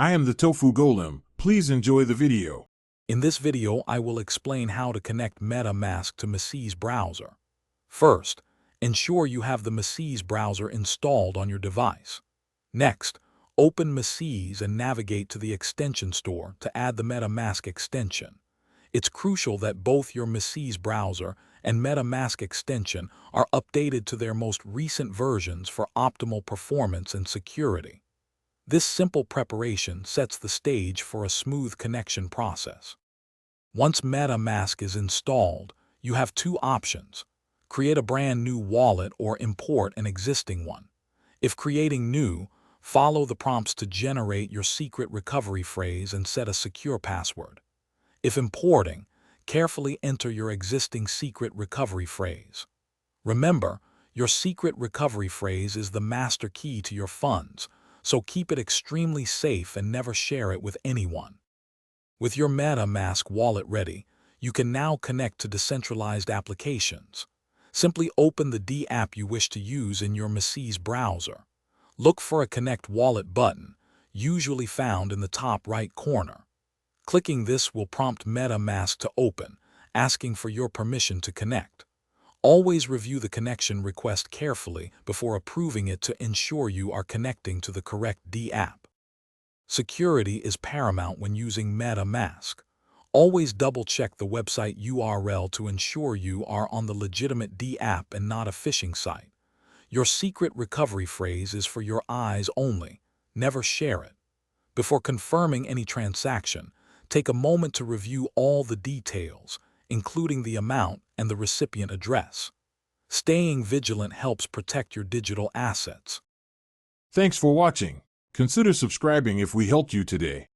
I am the Tofu Golem. Please enjoy the video. In this video, I will explain how to connect MetaMask to Macis browser. First, ensure you have the Macis browser installed on your device. Next, open Macis and navigate to the extension store to add the MetaMask extension. It's crucial that both your Macis browser and MetaMask extension are updated to their most recent versions for optimal performance and security. This simple preparation sets the stage for a smooth connection process. Once MetaMask is installed, you have two options: create a brand new wallet or import an existing one. If creating new, follow the prompts to generate your secret recovery phrase and set a secure password. If importing, carefully enter your existing secret recovery phrase. Remember, your secret recovery phrase is the master key to your funds, so keep it extremely safe and never share it with anyone. With your MetaMask wallet ready, you can now connect to decentralized applications. Simply open the D app you wish to use in your Macis browser. Look for a Connect Wallet button, usually found in the top right corner. Clicking this will prompt MetaMask to open, asking for your permission to connect. Always review the connection request carefully before approving it to ensure you are connecting to the correct D app. Security is paramount when using MetaMask. Always double-check the website URL to ensure you are on the legitimate D app and not a phishing site. Your secret recovery phrase is for your eyes only. Never share it. Before confirming any transaction, take a moment to review all the details, including the amount and the recipient address. Staying vigilant helps protect your digital assets. Thanks for watching. Consider subscribing if we helped you today.